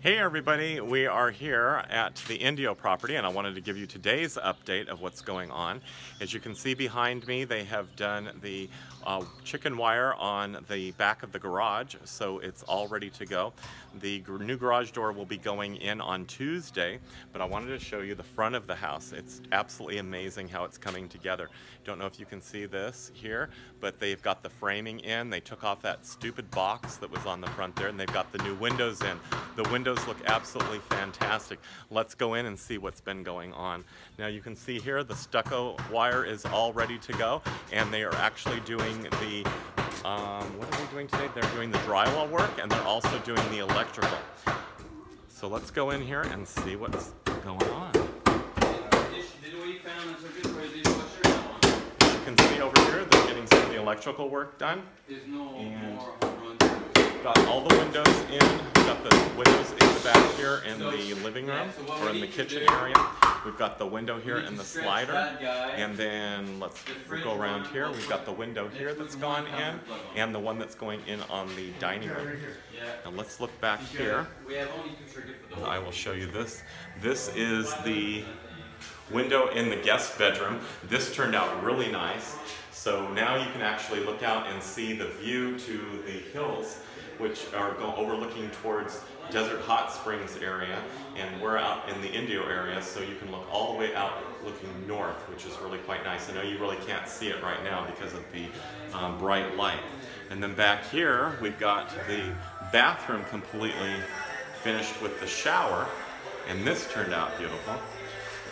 Hey everybody, we are here at the Indio property and I wanted to give you today's update of what's going on. As you can see behind me, they have done the chicken wire on the back of the garage, so it's all ready to go. The new garage door will be going in on Tuesday, but I wanted to show you the front of the house. It's absolutely amazing how it's coming together. Don't know if you can see this here, but they've got the framing in. They took off that stupid box that was on the front there and they've got the new windows in. The windows look absolutely fantastic. Let's go in and see what's been going on. Now you can see here the stucco wire is all ready to go, and they are actually doing the, what are they doing today? They're doing the drywall work and they're also doing the electrical. So let's go in here and see what's going on. As you can see over here, they're getting some of the electrical work done. And got all the windows in. We've got the windows in the back here in the living room or in the kitchen area. We've got the window here in the slider, and then we'll go around here. We've got the window here that's gone in and the one that's going in on the dining room. Now let's look back here. I will show you this. This is the window in the guest bedroom. This turned out really nice. So now you can actually look out and see the view to the hills, which are overlooking towards Desert Hot Springs area, and we're out in the Indio area, so you can look all the way out looking north, which is really quite nice. I know you really can't see it right now because of the bright light. And then back here, we've got the bathroom completely finished with the shower, and this turned out beautiful.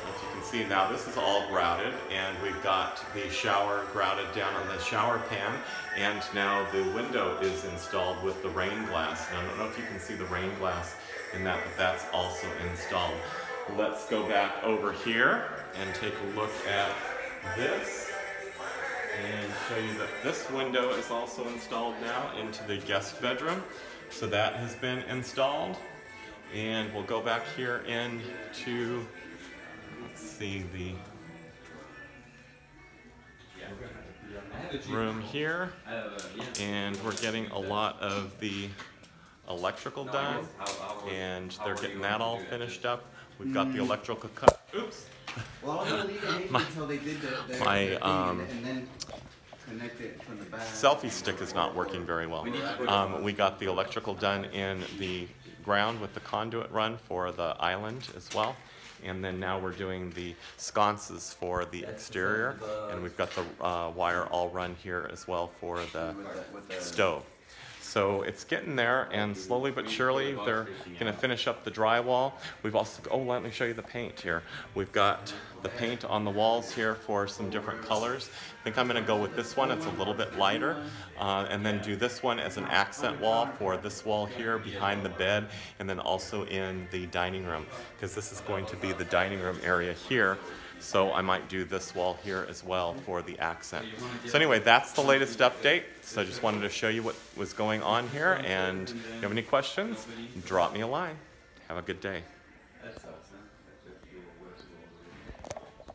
As you can see now, this is all grouted, and we've got the shower grouted down on the shower pan, and now the window is installed with the rain glass. Now, I don't know if you can see the rain glass in that, but that's also installed. Let's go back over here and take a look at this and show you that this window is also installed now into the guest bedroom. So that has been installed, and we'll go back here into, let's see, the room here, and we're getting a lot of the electrical done, and they're getting that all finished up. We've got the electrical cut. Oops. My selfie stick is not working very well. We got the electrical done in the ground with the conduit run for the island as well. And then now we're doing the sconces for the exterior, and we've got the wire all run here as well for the stove. So it's getting there, and slowly but surely they're going to finish up the drywall. We've also, oh, let me show you the paint here. We've got the paint on the walls here for some different colors. I think I'm going to go with this one. It's a little bit lighter, and then do this one as an accent wall for this wall here behind the bed, and then also in the dining room, because this is going to be the dining room area here. So I might do this wall here as well for the accent. So anyway, that's the latest update. So I just wanted to show you what was going on here, and if you have any questions, drop me a line. Have a good day.